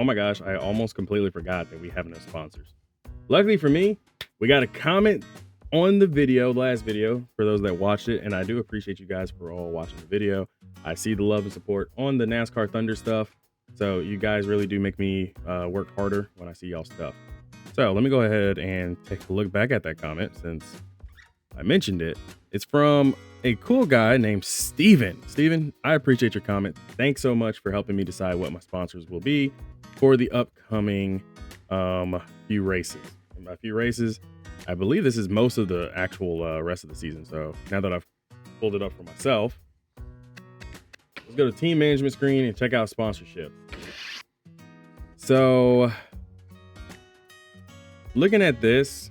Oh my gosh, I almost completely forgot that we have no sponsors. Luckily for me, we got a comment on the video, the last video, for those that watched it, and I do appreciate you guys for all watching the video. I see the love and support on the NASCAR Thunder stuff, so you guys really do make me work harder when I see y'all stuff. So let me go ahead and take a look back at that comment since I mentioned it. It's from a cool guy named Steven. Steven, I appreciate your comment. Thanks so much for helping me decide what my sponsors will be for the upcoming few races. And by few races, I believe this is most of the actual rest of the season. So now that I've pulled it up for myself, let's go to team management screen and check out sponsorship. So looking at this,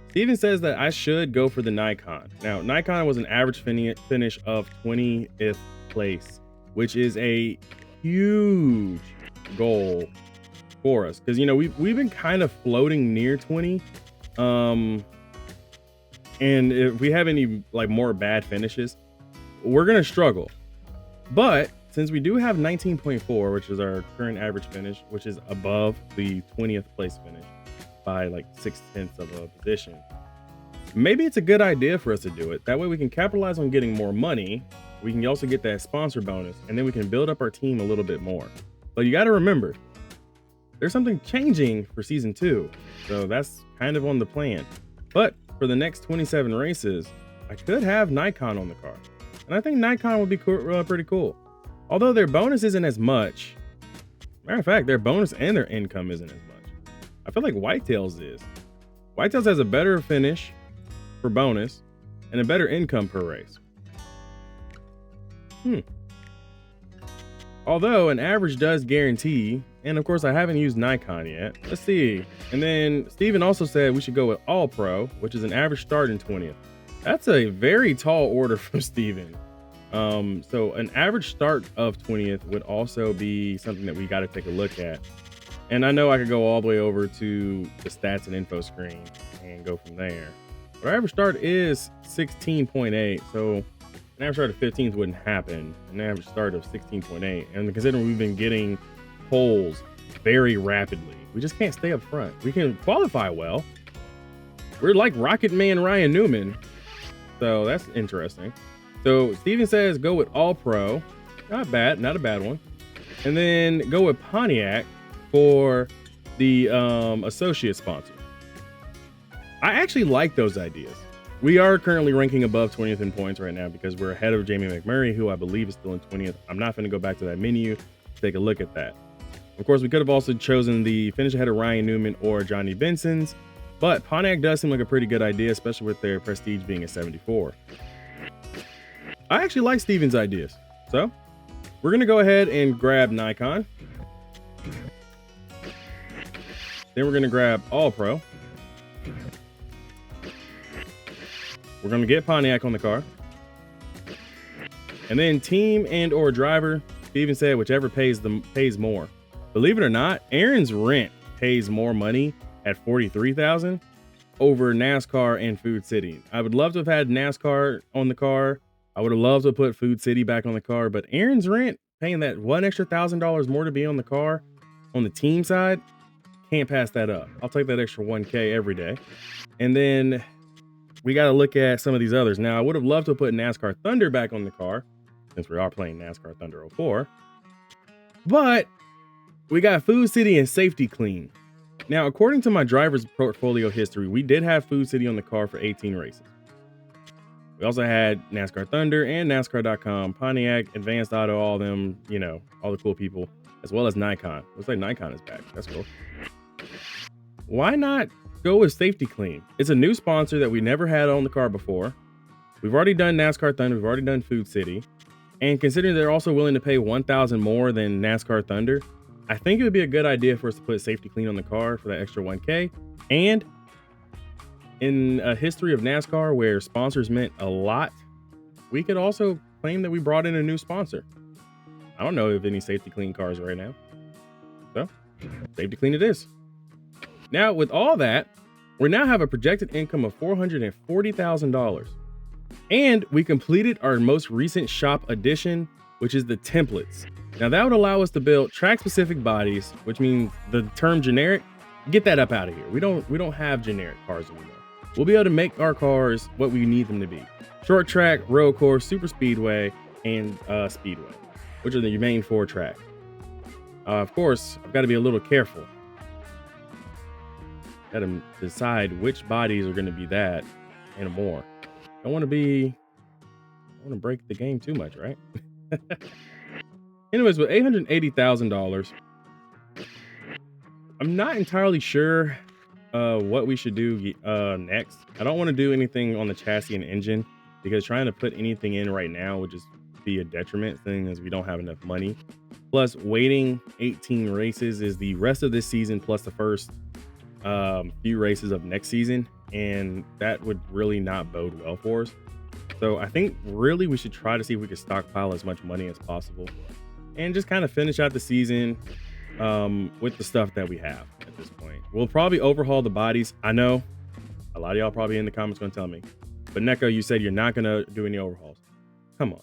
Steven says that I should go for the Nikon. Now, Nikon was an average finish of 20th place, which is a huge goal for us. Because, you know, we've been kind of floating near 20. And if we have any like more bad finishes, we're going to struggle. But since we do have 19.4, which is our current average finish, which is above the 20th place finish by like 0.6 of a position, maybe it's a good idea for us to do it. That way we can capitalize on getting more money. We can also get that sponsor bonus, and then we can build up our team a little bit more. But you got to remember, there's something changing for season 2. So that's kind of on the plan. But for the next 27 races, I could have Nikon on the car. And I think Nikon would be pretty cool. Although their bonus isn't as much. Matter of fact, their bonus and their income isn't as much. I feel like Whitetails is. Whitetails has a better finish for bonus and a better income per race. Although an average does guarantee, and of course I haven't used Nikon yet. Let's see. And then Steven also said we should go with All Pro, which is an average start in 20th. That's a very tall order from Steven. So an average start of 20th would also be something that we got to take a look at. And I know I could go all the way over to the stats and info screen and go from there. But our average start is 16.8. So an average start of 15th wouldn't happen. An average start of 16.8. And considering we've been getting poles very rapidly, we just can't stay up front. We can qualify well. We're like Rocket Man Ryan Newman. So that's interesting. So Steven says go with All Pro. Not bad, not a bad one. And then go with Pontiac for the associate sponsor. I actually like those ideas. We are currently ranking above 20th in points right now because we're ahead of Jamie McMurray, who I believe is still in 20th. I'm not going to go back to that menu to take a look at that. Of course, we could have also chosen the finish ahead of Ryan Newman or Johnny Benson's, but Pontiac does seem like a pretty good idea, especially with their prestige being at 74. I actually like Steven's ideas. So we're going to go ahead and grab Nikon. Then we're going to grab All Pro. We're going to get Pontiac on the car. And then team and or driver, Steven said whichever pays more. Believe it or not, Aaron's rent pays more money at $43,000 over NASCAR and Food City. I would love to have had NASCAR on the car. I would have loved to put Food City back on the car, but Aaron's rent, paying that one extra $1,000 more to be on the car on the team side, can't pass that up. I'll take that extra 1K every day. And then we got to look at some of these others. Now, I would have loved to put NASCAR Thunder back on the car since we are playing NASCAR Thunder 04. But we got Food City and Safety Clean. Now, according to my driver's portfolio history, we did have Food City on the car for 18 races. We also had NASCAR Thunder and NASCAR.com, Pontiac, Advanced Auto, all them, you know, all the cool people, as well as Nikon. Looks like Nikon is back. That's cool. Why not go with Safety Clean? It's a new sponsor that we never had on the car before. We've already done NASCAR Thunder. We've already done Food City. And considering they're also willing to pay $1,000 more than NASCAR Thunder, I think it would be a good idea for us to put Safety Clean on the car for that extra 1K. And in a history of NASCAR where sponsors meant a lot, we could also claim that we brought in a new sponsor. I don't know of any Safety Clean cars right now. So, Safety Clean it is. Now, with all that, we now have a projected income of $440,000. And we completed our most recent shop addition, which is the templates. Now that would allow us to build track specific bodies, which means the term generic, get that up out of here. We don't have generic cars anymore. We'll be able to make our cars what we need them to be. Short track, road course, super speedway, and speedway, which are the main 4 tracks. Of course, I've got to be a little careful. Got to decide which bodies are going to be that and more. I want to break the game too much, right? Anyways, with $880,000, I'm not entirely sure what we should do next. I don't want to do anything on the chassis and engine because trying to put anything in right now would just be a detriment, seeing as we don't have enough money. Plus, waiting 18 races is the rest of this season plus the first few races of next season, and that would really not bode well for us. So I think really we should try to see if we can stockpile as much money as possible and just kind of finish out the season with the stuff that we have at this point. We'll probably overhaul the bodies. I know a lot of y'all probably in the comments gonna tell me, but Neko, you said you're not gonna do any overhauls. Come on,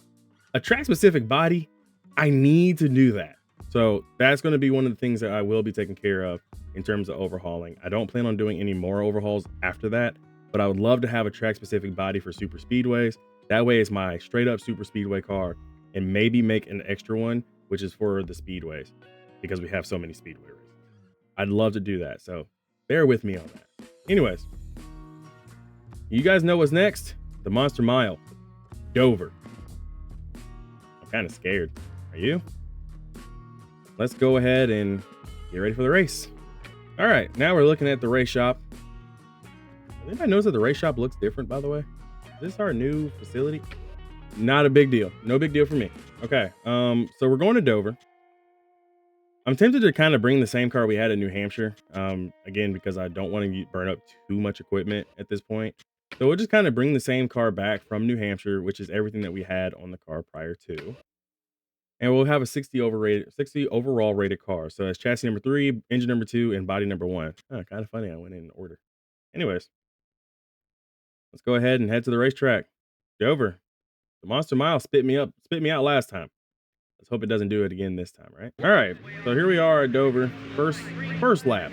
a track specific body, I need to do that. So that's going to be one of the things that I will be taking care of in terms of overhauling. I don't plan on doing any more overhauls after that, but I would love to have a track specific body for super speedways. That way it's my straight up super speedway car, and maybe make an extra one, which is for the speedways because we have so many speedway races. I'd love to do that. So bear with me on that. Anyways, you guys know what's next? The Monster Mile, Dover. I'm kind of scared. Are you? Let's go ahead and get ready for the race. All right, now we're looking at the race shop. Anybody knows that the race shop looks different, by the way? Is this our new facility? Not a big deal. No big deal for me. Okay, so we're going to Dover. I'm tempted to kind of bring the same car we had in New Hampshire, again, because I don't want to burn up too much equipment at this point. So we'll just kind of bring the same car back from New Hampshire, which is everything that we had on the car prior to. And we'll have a 60 overall rated car. So that's chassis number 3, engine number 2, and body number 1. Oh, kind of funny. I went in order. Anyways, let's go ahead and head to the racetrack. Dover. The Monster Mile spit me out last time. Let's hope it doesn't do it again this time, right? All right. So here we are at Dover. First lap.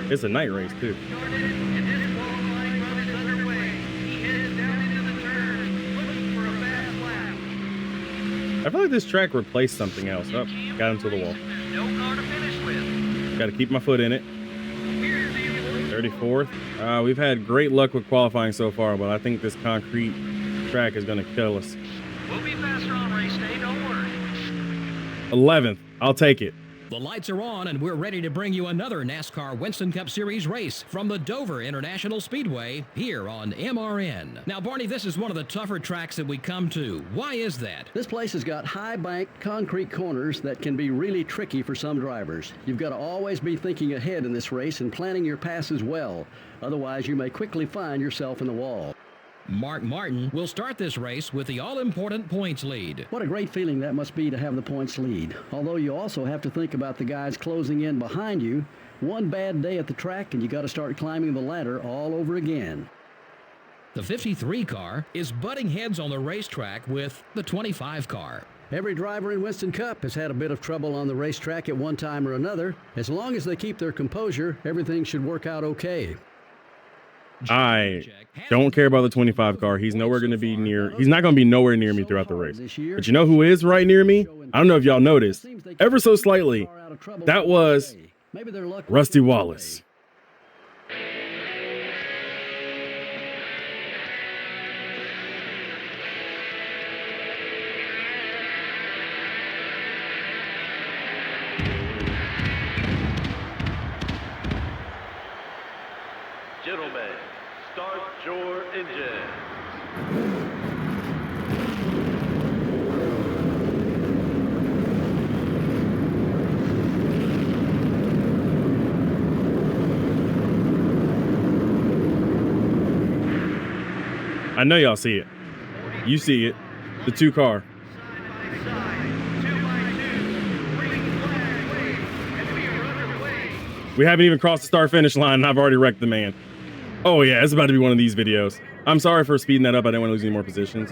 It's a night race too. I feel like this track replaced something else. Oh, got into the wall. Got to keep my foot in it. 34th. We've had great luck with qualifying so far, but I think this concrete track is going to kill us. We'll be faster on race day, don't worry. 11th. I'll take it. The lights are on, and we're ready to bring you another NASCAR Winston Cup Series race from the Dover International Speedway here on MRN. Now, Barney, this is one of the tougher tracks that we come to. Why is that? This place has got high bank concrete corners that can be really tricky for some drivers. You've got to always be thinking ahead in this race and planning your passes well. Otherwise, you may quickly find yourself in the wall. Mark Martin will start this race with the all-important points lead. What a great feeling that must be to have the points lead. Although you also have to think about the guys closing in behind you. One bad day at the track and you got to start climbing the ladder all over again. The 53 car is butting heads on the racetrack with the 25 car. Every driver in Winston Cup has had a bit of trouble on the racetrack at one time or another. As long as they keep their composure, everything should work out okay. I don't care about the 25 car. He's not going to be nowhere near me throughout the race. But you know who is right near me? I don't know if y'all noticed, ever so slightly. That was Rusty Wallace. Gentlemen, start your engine. I know y'all see it. You see it. The 2 car. We haven't even crossed the start finish line and I've already wrecked the man. Oh yeah, it's about to be one of these videos. I'm sorry for speeding that up. I didn't want to lose any more positions.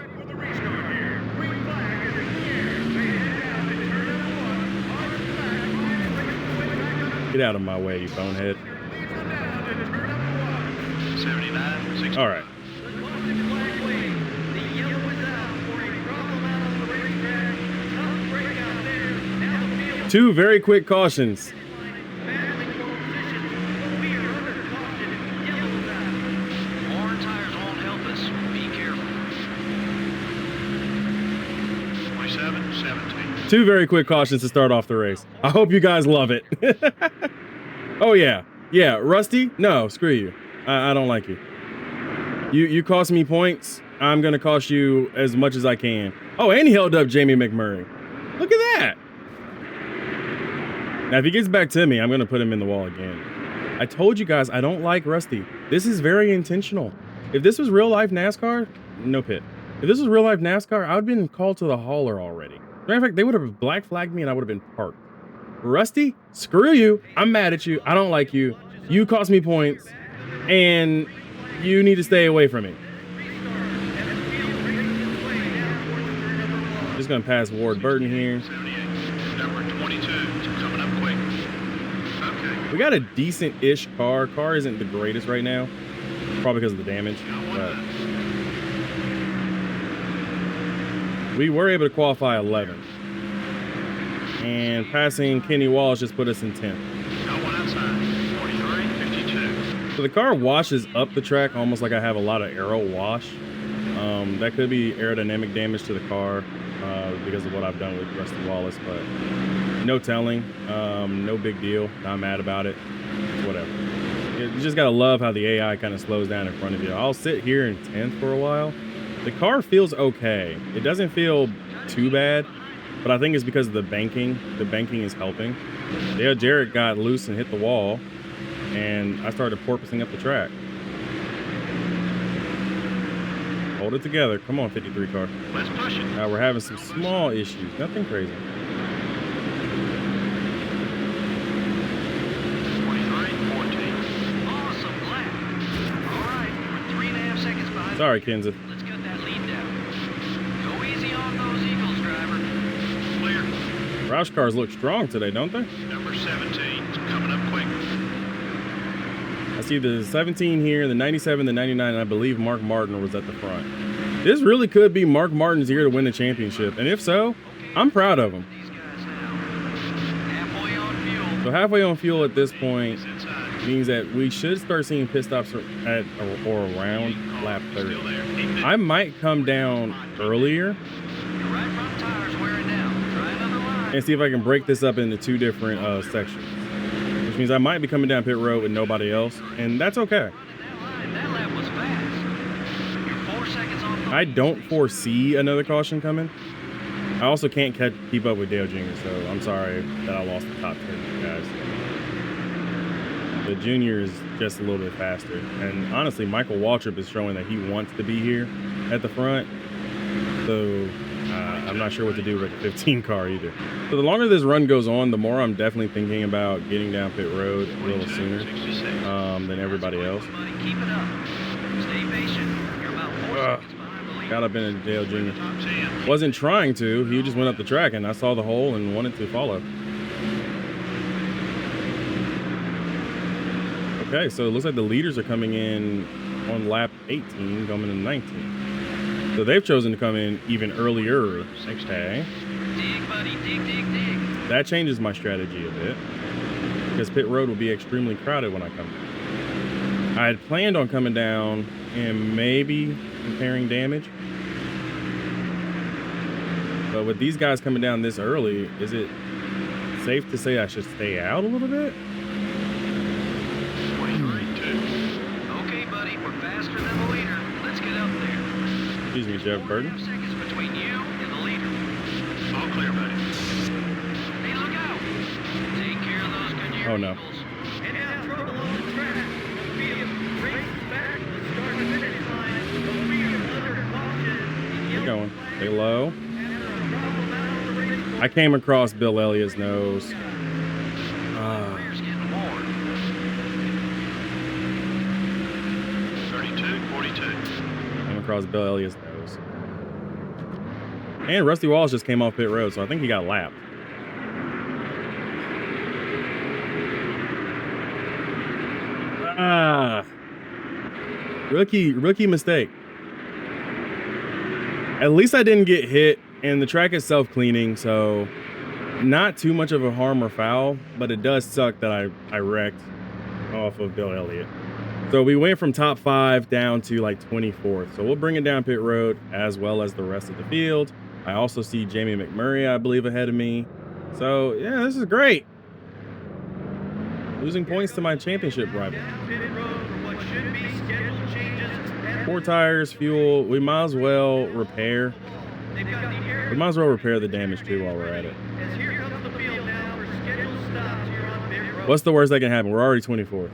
Get out of my way, you bonehead. 79, 60. All right. Two very quick cautions. Worn tires won't help us. Be careful. 27, 17. Two very quick cautions to start off the race. I hope you guys love it. Oh yeah. Yeah, Rusty? No, screw you. I don't like you. You cost me points. I'm gonna cost you as much as I can. Oh, and he held up Jamie McMurray. Look at that. Now, if he gets back to me, I'm gonna put him in the wall again. I told you guys I don't like Rusty. This is very intentional. If this was real life NASCAR, no pit. If this was real life NASCAR, I would have been called to the hauler already. Matter of fact, they would have black flagged me and I would have been parked. Rusty, screw you. I'm mad at you. I don't like you. You cost me points and you need to stay away from me. Just gonna pass Ward Burton here. 78, number 22, coming up quick. Okay. We got a decent-ish car. Car isn't the greatest right now, probably because of the damage. But we were able to qualify 11th. And passing Kenny Walsh just put us in 10th. Got one outside. 43, 52. So the car washes up the track almost like I have a lot of aero wash. That could be aerodynamic damage to the car because of what I've done with Rusty Wallace, but no telling. No big deal. Not mad about it. Whatever. You just gotta love how the AI kind of slows down in front of you. I'll sit here in 10th for a while. The car feels okay. It doesn't feel too bad, but I think it's because of the banking. The banking is helping. Yeah, Jarrett got loose and hit the wall, and I started porpoising up the track. Hold it together. Come on, 53 car. Let's push it. We're having some small issues. Nothing crazy. 43, 14. Awesome lap. All right, we're 3.5 seconds behind. Sorry, Kenza. Let's cut that lead down. Go easy on those Eagles, driver. Clear. Roush cars look strong today, don't they? Number 17, coming up quick. I see the 17 here, the 97, the 99, and I believe Mark Martin was at the front. This really could be Mark Martin's year to win the championship, and if so, I'm proud of him. These guys now. Halfway on fuel. So halfway on fuel at this point He's inside. means that we should start seeing pit stops at or around lap 30. Still there. I might come down earlier Your right front tire's wearing down. Try another line. and see if I can break this up into two different sections, which means I might be coming down pit road with nobody else, and that's okay. That lap was fast. You're 4 seconds on the I don't foresee another caution coming. I also can't keep up with Dale Jr., so I'm sorry that I lost the top 10, guys. The junior is just a little bit faster, and honestly, Michael Waltrip is showing that he wants to be here at the front, so I'm not sure what to do with the 15 car either. So the longer this run goes on, the more I'm definitely thinking about getting down pit road a little sooner 66. than everybody else. Buddy, keep it up. Stay patient. You're about 4 seconds behind the lead. Got up in a Dale Jr. Top 10. Wasn't trying to. He just went up the track, and I saw the hole and wanted to follow. Okay, so it looks like the leaders are coming in on lap 18, coming in 19. So they've chosen to come in even earlier. Okay. Dig, buddy. Dig, dig, dig. That changes my strategy a bit, because pit road will be extremely crowded when I come down. I had planned on coming down and maybe repairing damage. But with these guys coming down this early, is it safe to say I should stay out a little bit? 23-2. Okay, buddy. We're faster than the leader. Let's get up there. Excuse me, Jeff Burton. 4.5 seconds between you and the leader. All clear, buddy. Hey, look out. Take care of those Goodyear Oh, no. Eagles. And now trouble on the track. Williams races back to the start-to-finish line. Williams under caution. Keep going. Stay low. I came across Bill Elliott's nose. Rear's getting warm. 32-42. Came across Bill Elliott's nose. And Rusty Wallace just came off pit road, so I think he got lapped. Rookie mistake. At least I didn't get hit, and the track is self-cleaning, so not too much of a harm or foul, but it does suck that I wrecked off of Bill Elliott. So we went from top 5 down to like 24th. So we'll bring it down pit road as well as the rest of the field. I also see Jamie McMurray, I believe, ahead of me. So yeah, this is great. Losing points to my championship rival. 4 tires, fuel. We might as well repair. We might as well repair the damage too while we're at it. What's the worst that can happen? We're already 24th.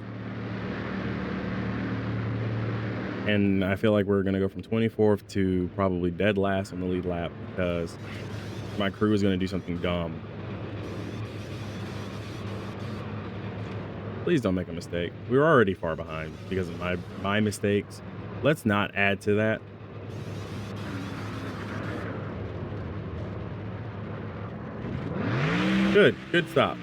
And I feel like we're going to go from 24th to probably dead last on the lead lap because my crew is going to do something dumb. Please don't make a mistake. We were already far behind because of my mistakes. Let's not add to that. Good stop.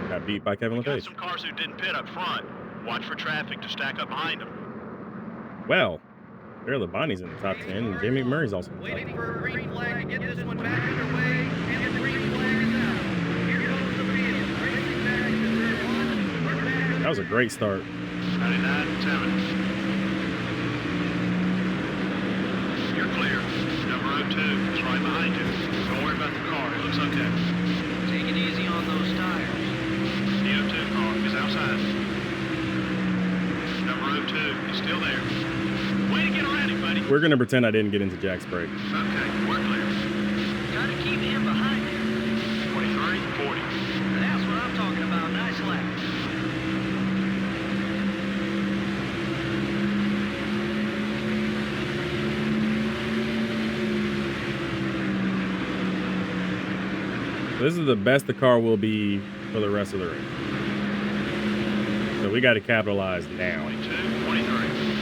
Got beat by Kevin LaFave. Some cars who didn't pit up front. Watch for traffic to stack up behind them. Well, Barry Labonte's in the top 10, and Jamie McMurray's also in the top 10. Waiting for a green flag to get this one back underway, and the green flag is out. Here goes the field. Racing back to turn 1. We're back. That was a great start. 99-7. You're clear. Number 02 is right behind you. Don't worry about the car. It looks okay. Take it easy on those tires. The 02 car is outside. Number 02 is still there. Way to get around him, buddy. We're going to pretend I didn't get into Jack's brake. Okay, we're clear. Gotta keep him behind you. 23, 40. That's what I'm talking about. Nice lap. This is the best the car will be for the rest of the race. So we got to capitalize now. 22, 23.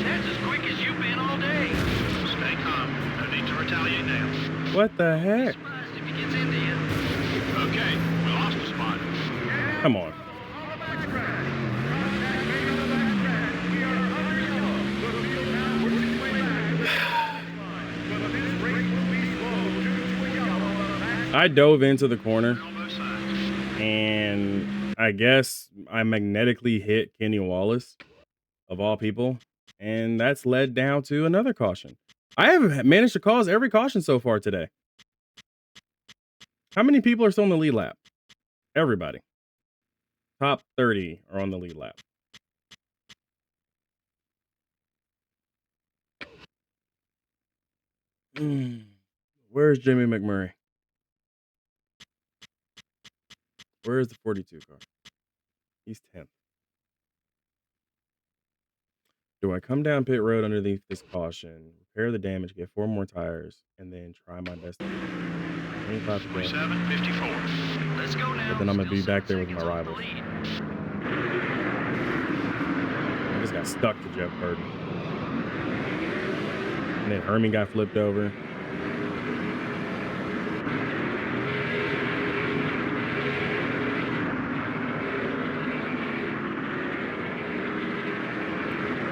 That's as quick as you've been all day. Stay calm. No need to retaliate now. What the heck? Surprised if he gets into you. Okay, we lost a spot. Come on. I dove into the corner, and I guess I magnetically hit Kenny Wallace, of all people, and that's led down to another caution. I have managed to cause every caution so far today. How many people are still on the lead lap? Everybody. Top 30 are on the lead lap. Where's Jimmy McMurray? Where is the 42 car? He's 10th. Do I come down pit road underneath this caution, repair the damage, get 4 more tires, and then try my best to 25 to go? 27, 54. Let's go now. But then I'm going to be Still back there with 7 my seconds off rivals. the lead. I just got stuck to Jeff Burton. And then Hermie got flipped over.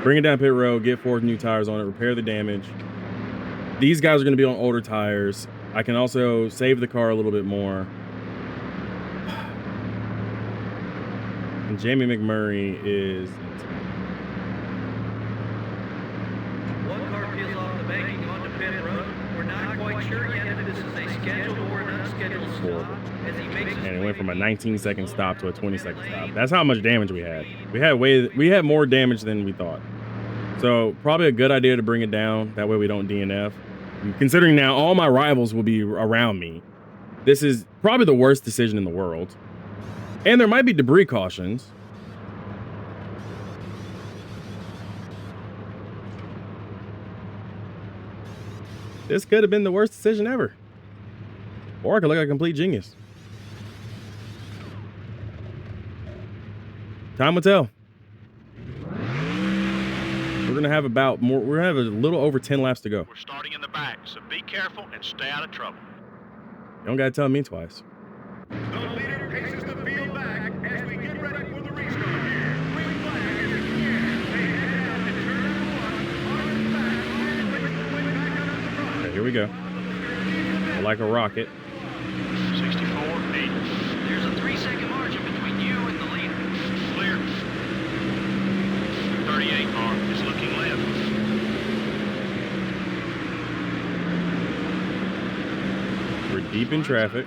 Bring it down pit road, get 4 new tires on it, repair the damage. These guys are going to be on older tires. I can also save the car a little bit more. And Jamie McMurray is... One car peels off the banking onto pit road. We're not quite sure yet if this is a scheduled or an unscheduled stop. As he makes his And it way went from a to 19-second stop to a 20-second stop. That's how much damage we had. We had more damage than we thought. So probably a good idea to bring it down. That way we don't DNF. And considering now all my rivals will be around me, this is probably the worst decision in the world. And there might be debris cautions. This could have been the worst decision ever. Or I could look like a complete genius. Time will tell. We're gonna have we're gonna have a little over 10 laps to go. We're starting in the back, so be careful and stay out of trouble. You don't gotta tell me twice. The leader paces the field back as we get ready for the restart here. we go. Like a rocket. 64.8. There's a 3-second margin between you and the leader. Clear. 38 car is looking left. We're deep in traffic.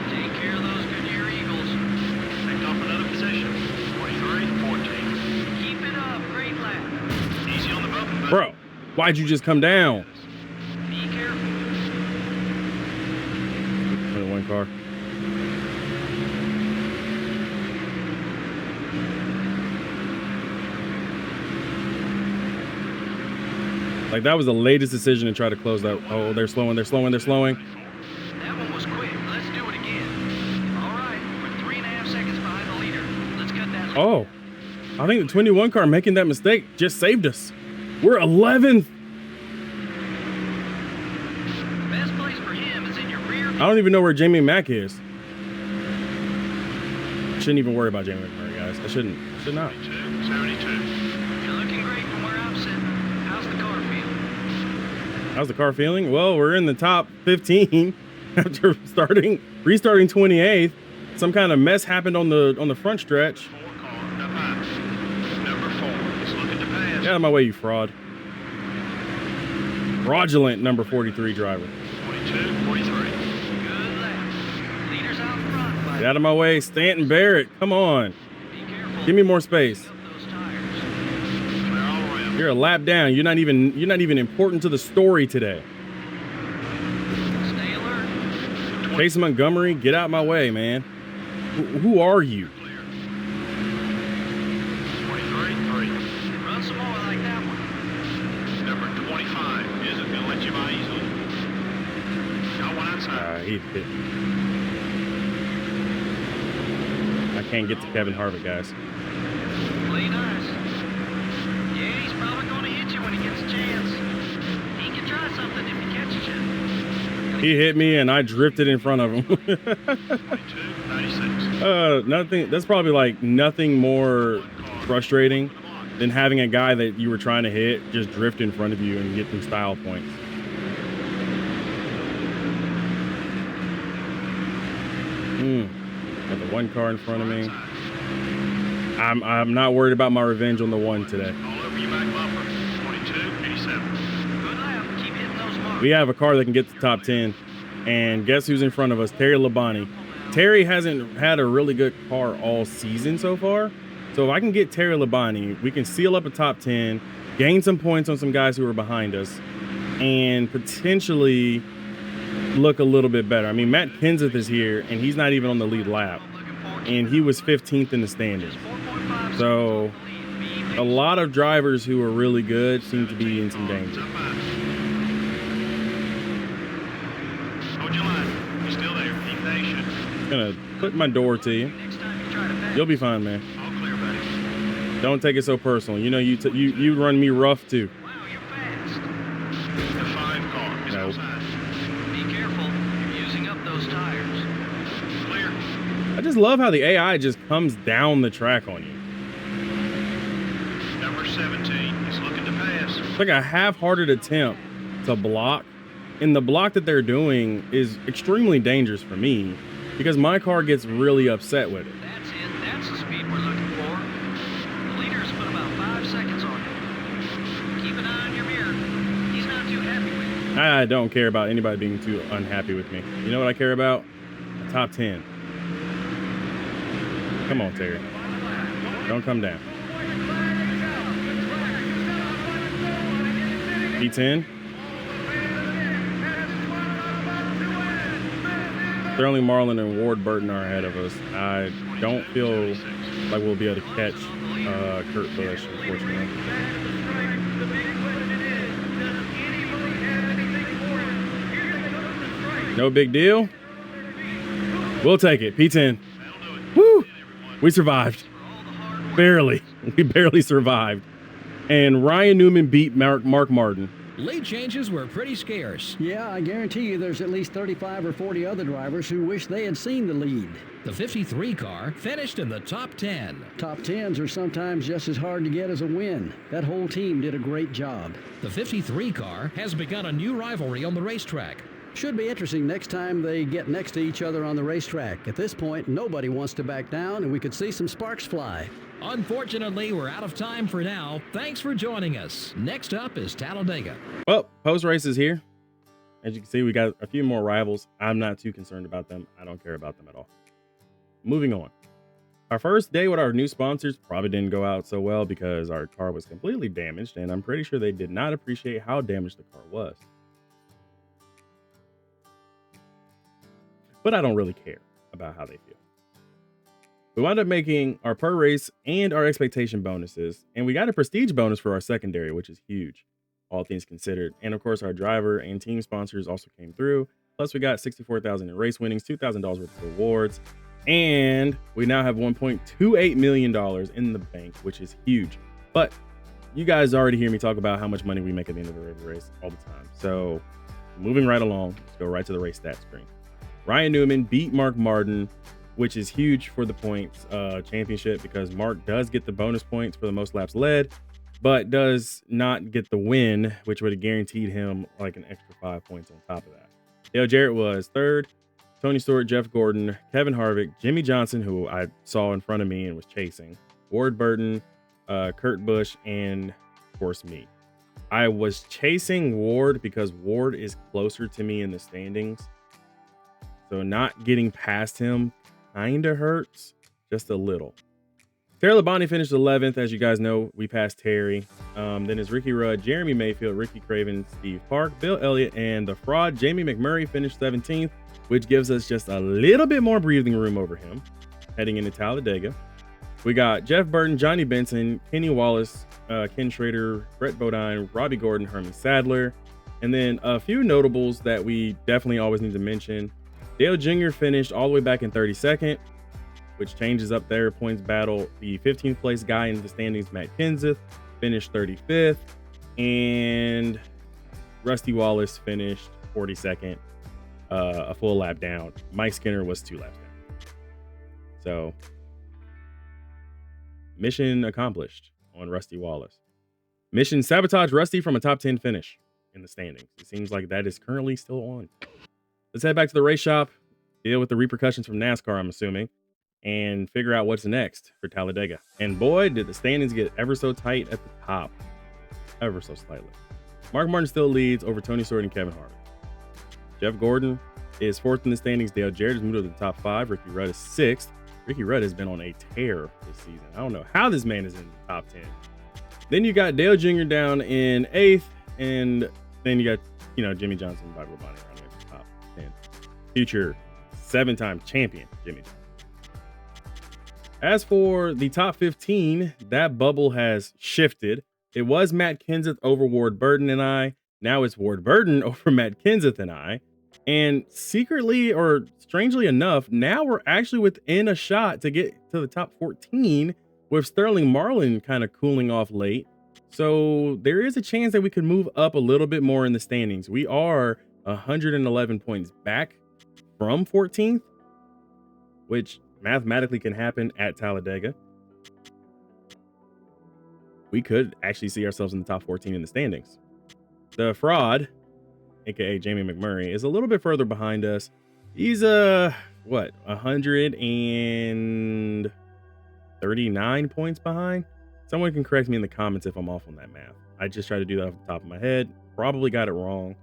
Take care of those Goodyear Eagles. Picked off another position. 23.14. Keep it up. Great lap. Easy on the bumper, buddy. Bro, why'd you just come down? Be careful. 21 car. Like, that was the latest decision to try to close that. Oh, they're slowing. That one was quick. Let's do it again. All right. We're 3.5 seconds behind the leader. Let's cut that. Oh, I think the 21 car making that mistake just saved us. We're 11th. The best place for him is in your rear. I don't even know where Jamie Mack is. I shouldn't even worry about Jamie McMurray, guys. I should not. 72. You're looking great from where I'm sitting. How's the car feel? How's the car feeling? Well, we're in the top 15 after restarting 28th. Some kind of mess happened on the front stretch. 4 car up high. Number 4 is looking to pass. Get out of my way, you fraud. Fraudulent number 43 driver. 22.43. Good lap. Leader's out front. Get out of my way, Stanton Barrett. Come on. Be careful. Give me more space. Up those tires. Clear all around. You're a lap down. You're not even important to the story today. Stay alert. Chase Montgomery, get out my way, man. Who are you? Clear. 23.3. Run some more like that one. Number 25 isn't going to let you by easily. Got one outside. He hit me. I can't get to Kevin Harvick, guys. Play nice. Yeah, he's probably going to hit you when he gets a chance. He can try something if he catches you. He hit me and I drifted in front of him. 22.96. Nothing. That's probably like nothing more frustrating than having a guy that you were trying to hit just drift in front of you and get them style points. Got the one car in front of me. I'm not worried about my revenge on the one today. All over your back bumper. 22.87. Good lap. Keep hitting those marks. We have a car that can get to the top 10, and guess who's in front of us? Terry Labonte. Terry hasn't had a really good car all season so far. So if I can get Terry Labonte, we can seal up a top 10, gain some points on some guys who are behind us, and potentially look a little bit better. I mean, Matt Kenseth is here, and he's not even on the lead lap, and he was 15th in the standings. So a lot of drivers who are really good seem to be in some danger. Hold your line. You're still there. Keep patient. Gonna put my door to you. Next time you try to pass. You'll be fine, man. All clear, buddy. Don't take it so personal. You know, you run me rough too. Wow, you're fast. The 5 car is No. outside. Be careful. You're using up those tires. Clear. I just love how the AI just comes down the track on you. Number 17 is looking to pass. It's like a half-hearted attempt to block, and the block that they're doing is extremely dangerous for me because my car gets really upset with it. That's it. That's the speed we're looking for. The leader's put about 5 seconds on you. Keep an eye on your mirror. He's not too happy with you. I don't care about anybody being too unhappy with me. You know what I care about? Top 10. Come on, Terry. Don't come down. P10. Sterling Marlin and Ward Burton are ahead of us. I don't feel like we'll be able to catch Kurt Busch, unfortunately. No big deal. We'll take it. P10. Woo! We survived. Barely. We barely survived. And Ryan Newman beat Mark Martin. Lead changes were pretty scarce. Yeah, I guarantee you there's at least 35 or 40 other drivers who wish they had seen the lead. The 53 car finished in the top 10. Top 10s are sometimes just as hard to get as a win. That whole team did a great job. The 53 car has begun a new rivalry on the racetrack. Should be interesting next time they get next to each other on the racetrack. At this point, nobody wants to back down, and we could see some sparks fly. Unfortunately, we're out of time for now. Thanks for joining us. Next up is Talladega. Well, post race is here. As you can see, we got a few more rivals. I'm not too concerned about them. I don't care about them at all. Moving on. Our first day with our new sponsors probably didn't go out so well because our car was completely damaged, and I'm pretty sure they did not appreciate how damaged the car was. But I don't really care about how they feel. We wound up making our PreRace and our expectation bonuses, and we got a prestige bonus for our secondary, which is huge, all things considered. And of course, our driver and team sponsors also came through. Plus, we got $64,000 in race winnings, $2,000 worth of rewards, and we now have $1.28 million in the bank, which is huge. But you guys already hear me talk about how much money we make at the end of the race all the time. So moving right along, let's go right to the race stat screen. Ryan Newman beat Mark Martin, which is huge for the points championship because Mark does get the bonus points for the most laps led, but does not get the win, which would have guaranteed him like an extra 5 points on top of that. Dale Jarrett was third. Tony Stewart, Jeff Gordon, Kevin Harvick, Jimmy Johnson, who I saw in front of me and was chasing, Ward Burton, Kurt Busch, and of course me. I was chasing Ward because Ward is closer to me in the standings. So not getting past him kind of hurts just a little. Terry Labonte finished 11th. As you guys know, we passed Terry. Then it's Ricky Rudd, Jeremy Mayfield, Ricky Craven, Steve Park, Bill Elliott, and the fraud Jamie McMurray finished 17th, which gives us just a little bit more breathing room over him heading into Talladega. We got Jeff Burton, Johnny Benson, Kenny Wallace, Ken Schrader, Brett Bodine, Robbie Gordon, Hermie Sadler, and then a few notables that we definitely always need to mention. Dale Jr. finished all the way back in 32nd, which changes up their points battle. The 15th place guy in the standings, Matt Kenseth, finished 35th, and Rusty Wallace finished 42nd, a full lap down. Mike Skinner was 2 laps down. So, mission accomplished on Rusty Wallace. Mission sabotage Rusty from a top 10 finish in the standings. It seems like that is currently still on. Let's head back to the race shop, deal with the repercussions from NASCAR, I'm assuming, and figure out what's next for Talladega. And boy, did the standings get ever so tight at the top. Ever so slightly. Mark Martin still leads over Tony Stewart and Kevin Harvick. Jeff Gordon is 4th in the standings. Dale Jarrett has moved to the top 5. Ricky Rudd is 6th. Ricky Rudd has been on a tear this season. I don't know how this man is in the top 10. Then you got Dale Jr. down in 8th, and then you got, Jimmy Johnson and Bobby Labonte around the top 10. Future 7-time champion Jimmy Johnson. As for the top 15, that bubble has shifted. It was Matt Kenseth over Ward Burton and I. Now it's Ward Burton over Matt Kenseth and I. And secretly or strangely enough, now we're actually within a shot to get to the top 14 with Sterling Marlin kind of cooling off late. So there is a chance that we could move up a little bit more in the standings. We are 111 points back from 14th, which mathematically can happen at Talladega. We could actually see ourselves in the top 14 in the standings. The fraud, aka Jamie McMurray, is a little bit further behind us. He's 139 points behind. Someone can correct me in the comments if I'm off on that math. I just tried to do that off the top of my head. Probably got it wrong.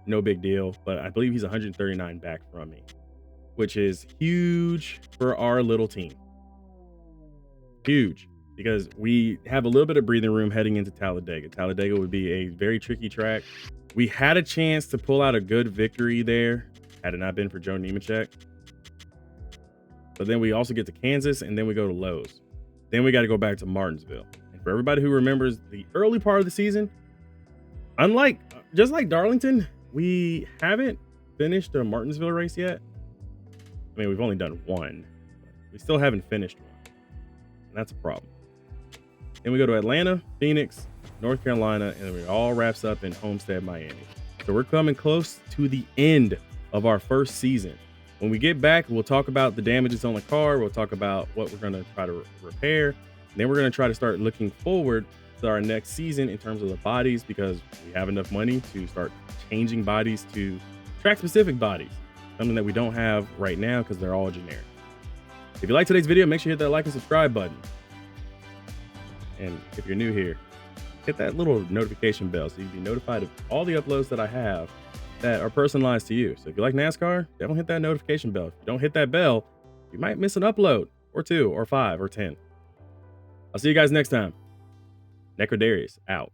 No big deal, but I believe he's 139 back from me, which is huge for our little team. Huge, because we have a little bit of breathing room heading into Talladega. Talladega would be a very tricky track. We had a chance to pull out a good victory there had it not been for Joe Nemechek. But then we also get to Kansas, and then we go to Lowe's. Then we got to go back to Martinsville. And for everybody who remembers the early part of the season, just like Darlington, we haven't finished a Martinsville race yet. I mean, we've only done one, but we still haven't finished one. And that's a problem. Then we go to Atlanta, Phoenix, North Carolina, and it all wraps up in Homestead, Miami. So we're coming close to the end of our first season. When we get back, we'll talk about the damages on the car. We'll talk about what we're going to try to repair. And then we're going to try to start looking forward to our next season in terms of the bodies, because we have enough money to start changing bodies to track specific bodies, something that we don't have right now because they're all generic. If you like today's video, make sure you hit that like and subscribe button. And if you're new here, hit that little notification bell so you can be notified of all the uploads that I have that are personalized to you. So if you like NASCAR, definitely hit that notification bell. If you don't hit that bell, you might miss an upload or 2 or 5 or 10. I'll see you guys next time. NekoDarius out.